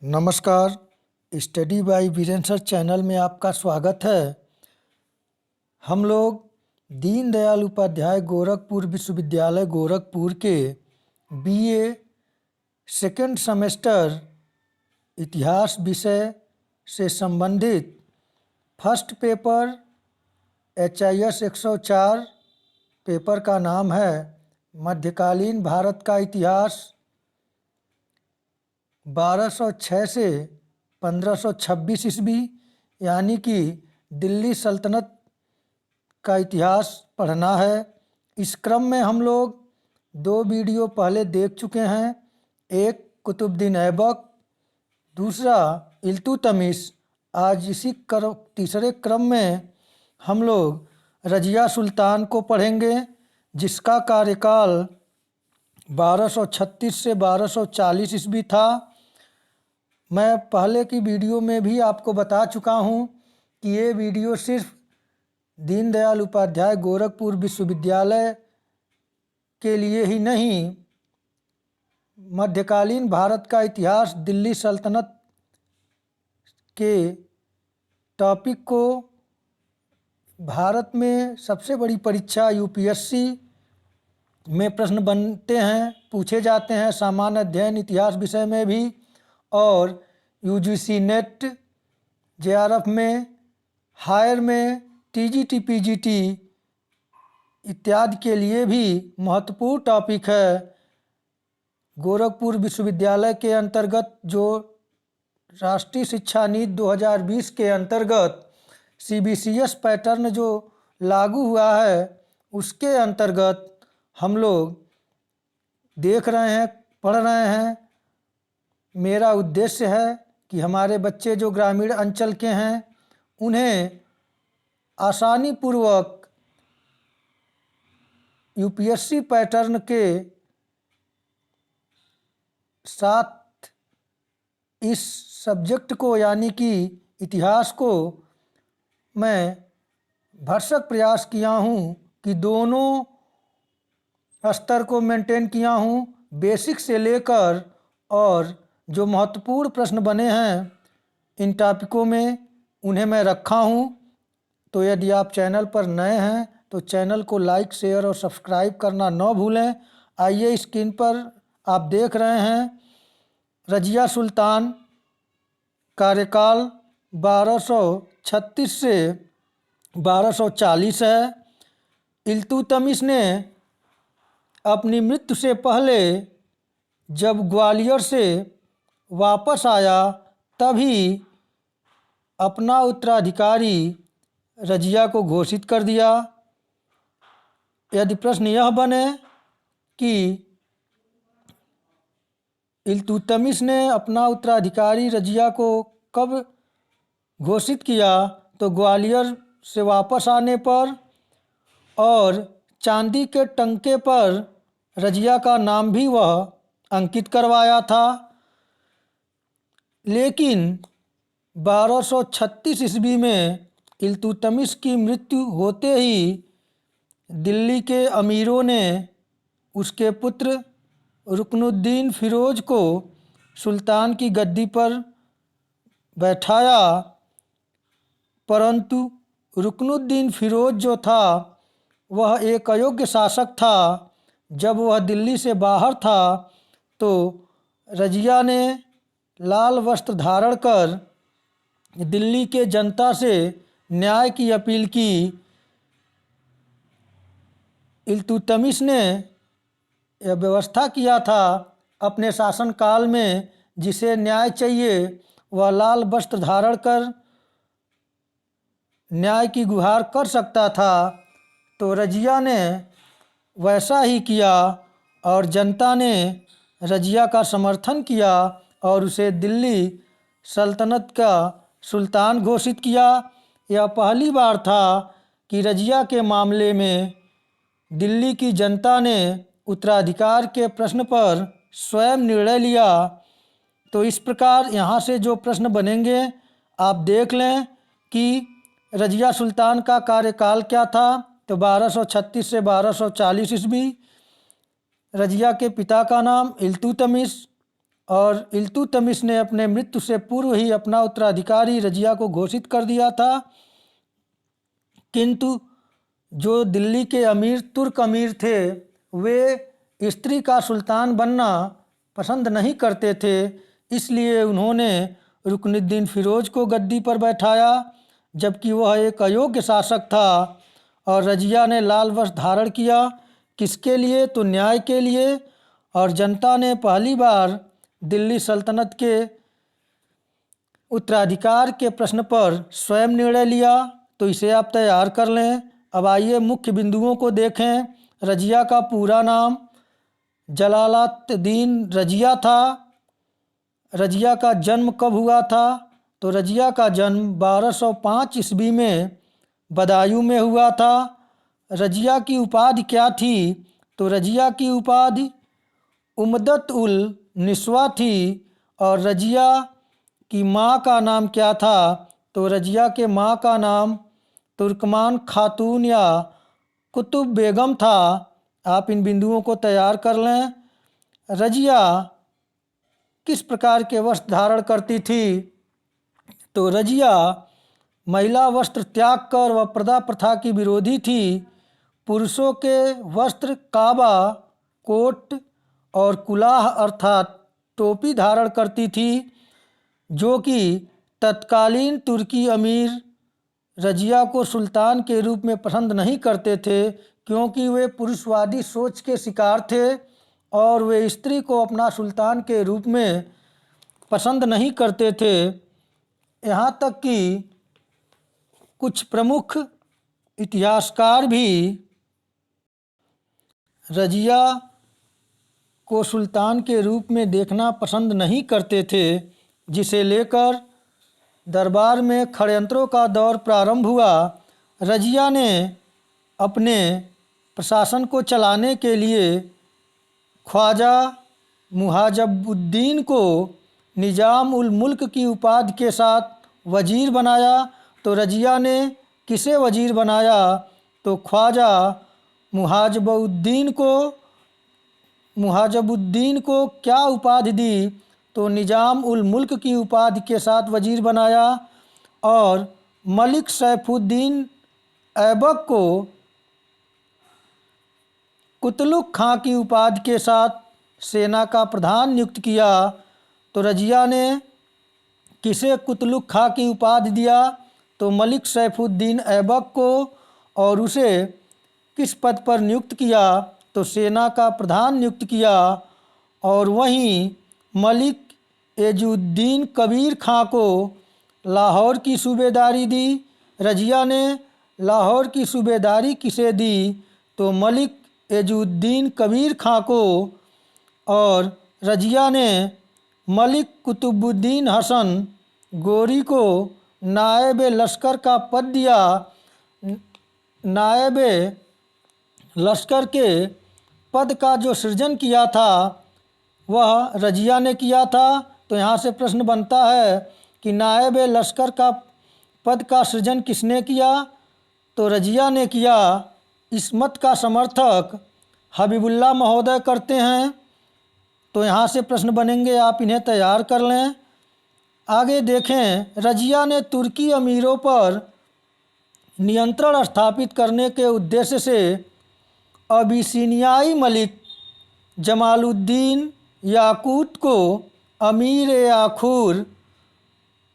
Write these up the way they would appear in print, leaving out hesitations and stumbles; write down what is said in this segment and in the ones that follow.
नमस्कार। Study by Virendra sir channel में आपका स्वागत है। हम लोग दीनदयाल उपाध्याय गोरखपुर विश्वविद्यालय गोरखपुर के बीए सेकेंड सेमेस्टर इतिहास विषय से संबंधित फर्स्ट पेपर HIS 104 पेपर का नाम है मध्यकालीन भारत का इतिहास 1206 से 1526 ईस्वी, यानी कि दिल्ली सल्तनत का इतिहास पढ़ना है। इस क्रम में हम लोग 2 वीडियो पहले देख चुके हैं, एक कुतुबुद्दीन ऐबक, दूसरा इल्तुतमिश। आज इसी तीसरे क्रम में हम लोग रजिया सुल्तान को पढ़ेंगे, जिसका कार्यकाल 1236 से 1240 ईस्वी था। मैं पहले की वीडियो में भी आपको बता चुका हूँ कि ये वीडियो सिर्फ दीनदयाल उपाध्याय गोरखपुर विश्वविद्यालय के लिए ही नहीं, मध्यकालीन भारत का इतिहास दिल्ली सल्तनत के टॉपिक को भारत में सबसे बड़ी परीक्षा UPSC में प्रश्न बनते हैं, पूछे जाते हैं, सामान्य अध्ययन इतिहास विषय में भी, और UGC नेट, JRF में, हायर में, TGT PGT इत्यादि के लिए भी महत्वपूर्ण टॉपिक है। गोरखपुर विश्वविद्यालय के अंतर्गत जो राष्ट्रीय शिक्षा नीति 2020 के अंतर्गत CBCS पैटर्न जो लागू हुआ है, उसके अंतर्गत हम लोग देख रहे हैं, पढ़ रहे हैं। मेरा उद्देश्य है कि हमारे बच्चे जो ग्रामीण अंचल के हैं उन्हें आसानी पूर्वक UPSC पैटर्न के साथ इस सब्जेक्ट को, यानी कि इतिहास को, मैं भरसक प्रयास किया हूँ कि दोनों स्तर को मेंटेन किया हूँ, बेसिक से लेकर, और जो महत्वपूर्ण प्रश्न बने हैं इन टॉपिकों में उन्हें मैं रखा हूँ। तो यदि आप चैनल पर नए हैं तो चैनल को लाइक, शेयर और सब्सक्राइब करना न भूलें। आइए, स्क्रीन पर आप देख रहे हैं रजिया सुल्तान, कार्यकाल 1236 से 1240 है। इल्तुतमिश ने अपनी मृत्यु से पहले जब ग्वालियर से वापस आया तभी अपना उत्तराधिकारी रजिया को घोषित कर दिया। यदि प्रश्न यह बने कि इल्तुतमिश ने अपना उत्तराधिकारी रजिया को कब घोषित किया, तो ग्वालियर से वापस आने पर और चांदी के टंके पर रजिया का नाम भी वह अंकित करवाया था। लेकिन 1236 ईस्वी में इल्तुतमिश की मृत्यु होते ही दिल्ली के अमीरों ने उसके पुत्र रुकनुद्दीन फिरोज को सुल्तान की गद्दी पर बैठाया, परंतु रुकनुद्दीन फिरोज जो था वह एक अयोग्य शासक था। जब वह दिल्ली से बाहर था तो रजिया ने लाल वस्त्र धारण कर दिल्ली के जनता से न्याय की अपील की। इल्तुतमिश ने यह व्यवस्था किया था अपने शासनकाल में, जिसे न्याय चाहिए वह लाल वस्त्र धारण कर न्याय की गुहार कर सकता था। तो रजिया ने वैसा ही किया और जनता ने रजिया का समर्थन किया और उसे दिल्ली सल्तनत का सुल्तान घोषित किया। यह पहली बार था कि रजिया के मामले में दिल्ली की जनता ने उत्तराधिकार के प्रश्न पर स्वयं निर्णय लिया। तो इस प्रकार यहाँ से जो प्रश्न बनेंगे आप देख लें कि रजिया सुल्तान का कार्यकाल क्या था। तो 1236 से 1240 ईस्वी। रजिया के पिता का नाम इल्तुतमिश, और इल्तुतमिश ने अपने मृत्यु से पूर्व ही अपना उत्तराधिकारी रजिया को घोषित कर दिया था। किंतु जो दिल्ली के अमीर तुर्क अमीर थे वे स्त्री का सुल्तान बनना पसंद नहीं करते थे, इसलिए उन्होंने रुकनुद्दीन फिरोज को गद्दी पर बैठाया, जबकि वह एक अयोग्य शासक था। और रजिया ने लाल वस्त्र धारण किया, किसके लिए? तो न्याय के लिए। और जनता ने पहली बार दिल्ली सल्तनत के उत्तराधिकार के प्रश्न पर स्वयं निर्णय लिया। तो इसे आप तैयार कर लें। अब आइए मुख्य बिंदुओं को देखें। रजिया का पूरा नाम जलालुद्दीन रजिया था। रजिया का जन्म कब हुआ था? तो रजिया का जन्म 1205 ईस्वी में बदायूं में हुआ था। रजिया की उपाधि क्या थी? तो रजिया की उपाधि उम्दत उल निस्वा थी। और रजिया की माँ का नाम क्या था? तो रजिया के माँ का नाम तुर्कमान खातून या कुतुब बेगम था। आप इन बिंदुओं को तैयार कर लें। रजिया किस प्रकार के वस्त्र धारण करती थी? तो रजिया महिला वस्त्र त्याग कर वह पर्दा प्रथा की विरोधी थी। पुरुषों के वस्त्र काबा, कोट और कुलाह अर्थात टोपी धारण करती थी, जो कि तत्कालीन तुर्की अमीर रजिया को सुल्तान के रूप में पसंद नहीं करते थे, क्योंकि वे पुरुषवादी सोच के शिकार थे और वे स्त्री को अपना सुल्तान के रूप में पसंद नहीं करते थे। यहाँ तक कि कुछ प्रमुख इतिहासकार भी रजिया को सुल्तान के रूप में देखना पसंद नहीं करते थे, जिसे लेकर दरबार में षड्यंत्रों का दौर प्रारंभ हुआ। रजिया ने अपने प्रशासन को चलाने के लिए ख्वाजा मुहाजबुद्दीन को निजाम उल मुल्क की उपाधि के साथ वजीर बनाया। तो रजिया ने किसे वजीर बनाया? तो ख्वाजा मुहाजबुद्दीन को क्या उपाधि दी? तो निजाम उल मुल्क की उपाधि के साथ वजीर बनाया। और मलिक सैफुद्दीन ऐबक को कुतलुक खां की उपाधि के साथ सेना का प्रधान नियुक्त किया। तो रजिया ने किसे कुतलुक खां की उपाधि दिया? तो मलिक सैफुद्दीन ऐबक को। और उसे किस पद पर नियुक्त किया? तो सेना का प्रधान नियुक्त किया। और वहीं मलिक एजुद्दीन कबीर खां को लाहौर की सूबेदारी दी। रजिया ने लाहौर की सूबेदारी किसे दी? तो मलिक एजुद्दीन कबीर खां को। और रजिया ने मलिक कुतुबुद्दीन हसन गोरी को नायब लश्कर का पद दिया। नायब लश्कर के पद का जो सृजन किया था वह रजिया ने किया था। तो यहाँ से प्रश्न बनता है कि नायब लश्कर का पद का सृजन किसने किया? तो रजिया ने किया। इस मत का समर्थक हबीबुल्लाह महोदय करते हैं। तो यहाँ से प्रश्न बनेंगे, आप इन्हें तैयार कर लें। आगे देखें। रजिया ने तुर्की अमीरों पर नियंत्रण स्थापित करने के उद्देश्य से अबिसिनियाई मलिक जमालुद्दीन याकूत को अमीर आखूर,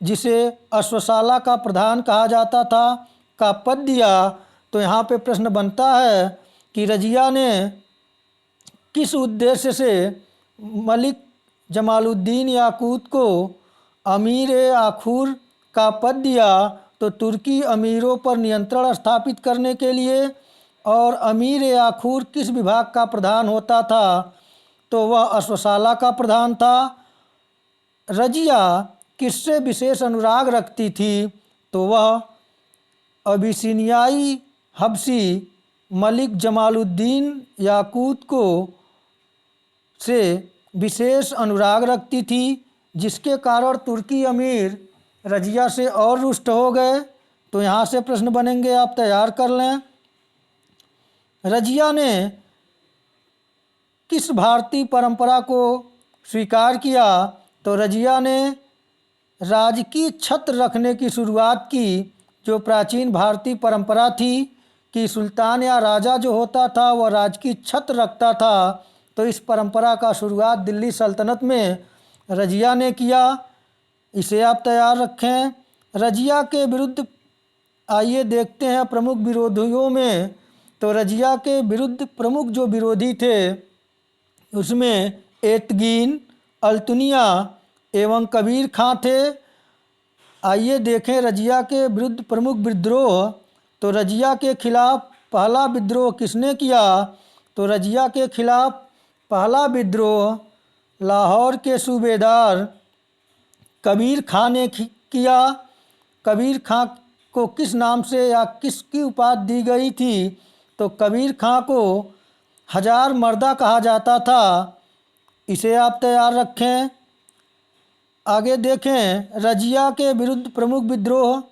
जिसे अश्वशाला का प्रधान कहा जाता था, का पद दिया। तो यहाँ पे प्रश्न बनता है कि रजिया ने किस उद्देश्य से मलिक जमालुद्दीन याकूत को अमीर आखूर का पद दिया? तो तुर्की अमीरों पर नियंत्रण स्थापित करने के लिए। और अमीर आखूर किस विभाग का प्रधान होता था? तो वह अश्वशाला का प्रधान था। रजिया किससे विशेष अनुराग रखती थी? तो वह अबिसिनियाई हबशी मलिक जमालुद्दीन याकूत को से विशेष अनुराग रखती थी, जिसके कारण तुर्की अमीर रजिया से और रुष्ट हो गए। तो यहाँ से प्रश्न बनेंगे, आप तैयार कर लें। रजिया ने किस भारतीय परंपरा को स्वीकार किया तो रजिया ने राजकीय छत्र रखने की शुरुआत की, जो प्राचीन भारतीय परंपरा थी कि सुल्तान या राजा जो होता था वह राजकीय छत्र रखता था। तो इस परंपरा का शुरुआत दिल्ली सल्तनत में रजिया ने किया। इसे आप तैयार रखें। रजिया के विरुद्ध आइए देखते हैं प्रमुख विरोधियों में। तो रजिया के विरुद्ध प्रमुख जो विरोधी थे उसमें एतगीन, अल्तुनिया एवं कबीर खां थे। आइए देखें रजिया के विरुद्ध प्रमुख विद्रोह। तो रजिया के खिलाफ पहला विद्रोह किसने किया? तो रजिया के खिलाफ पहला विद्रोह लाहौर के सूबेदार कबीर खां ने किया। कबीर खां को किस नाम से या किसकी उपाधि दी गई थी? तो कबीर खां को हजार मर्दा कहा जाता था। इसे आप तैयार रखें। आगे देखें रजिया के विरुद्ध प्रमुख विद्रोह,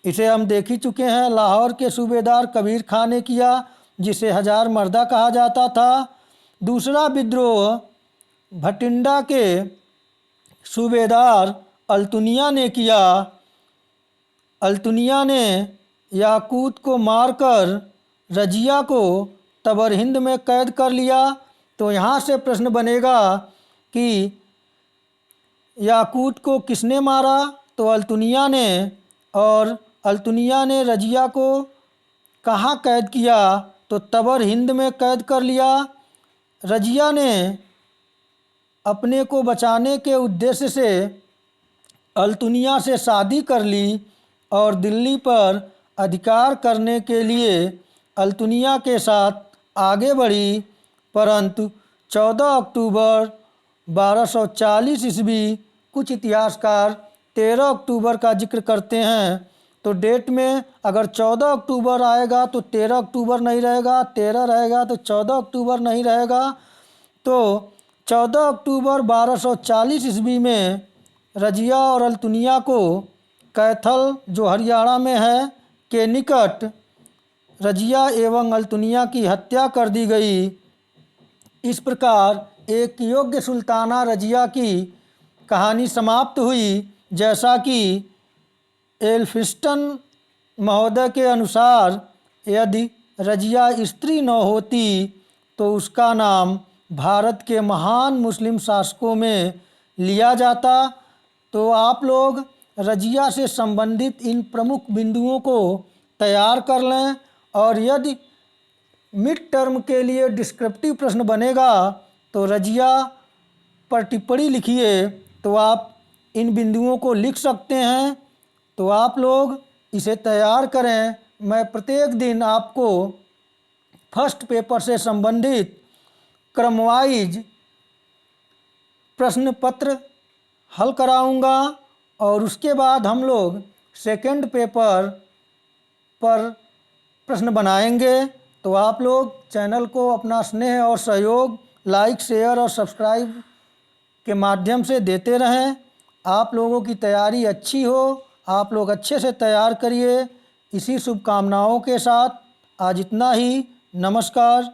इसे हम देख ही चुके हैं। लाहौर के सूबेदार कबीर खां ने किया, जिसे हजार मर्दा कहा जाता था। दूसरा विद्रोह भटिंडा के सूबेदार अल्तुनिया ने किया। अल्तुनिया ने याकूत को मारकर रजिया को तबर हिंद में कैद कर लिया। तो यहाँ से प्रश्न बनेगा कि याकूत को किसने मारा? तो अल्तुनिया ने। और अल्तुनिया ने रजिया को कहाँ कैद किया? तो तबर हिंद में कैद कर लिया। रजिया ने अपने को बचाने के उद्देश्य से अल्तुनिया से शादी कर ली और दिल्ली पर अधिकार करने के लिए अल्तुनिया के साथ आगे बढ़ी। परंतु 14 अक्टूबर 1240 ईस्वी कुछ इतिहासकार 13 अक्टूबर का जिक्र करते हैं। तो डेट में अगर 14 अक्टूबर आएगा तो 13 अक्टूबर नहीं रहेगा, 13 रहेगा तो 14 अक्टूबर नहीं रहेगा। तो 14 अक्टूबर 1240 ईस्वी में रजिया और अल्तुनिया को कैथल, जो हरियाणा में है, के निकट रजिया एवं अल्तुनिया की हत्या कर दी गई। इस प्रकार एक योग्य सुल्ताना रजिया की कहानी समाप्त हुई। जैसा कि एल्फिंस्टन महोदय के अनुसार यदि रजिया स्त्री न होती तो उसका नाम भारत के महान मुस्लिम शासकों में लिया जाता। तो आप लोग रजिया से संबंधित इन प्रमुख बिंदुओं को तैयार कर लें, और यदि मिड टर्म के लिए डिस्क्रिप्टिव प्रश्न बनेगा तो रजिया पर टिप्पणी लिखिए, तो आप इन बिंदुओं को लिख सकते हैं। तो आप लोग इसे तैयार करें। मैं प्रत्येक दिन आपको फर्स्ट पेपर से संबंधित क्रमवाइज प्रश्न पत्र हल कराऊंगा, और उसके बाद हम लोग सेकंड पेपर पर प्रश्न बनाएंगे। तो आप लोग चैनल को अपना स्नेह और सहयोग लाइक, शेयर और सब्सक्राइब के माध्यम से देते रहें। आप लोगों की तैयारी अच्छी हो, आप लोग अच्छे से तैयार करिए। इसी शुभकामनाओं के साथ आज इतना ही। नमस्कार।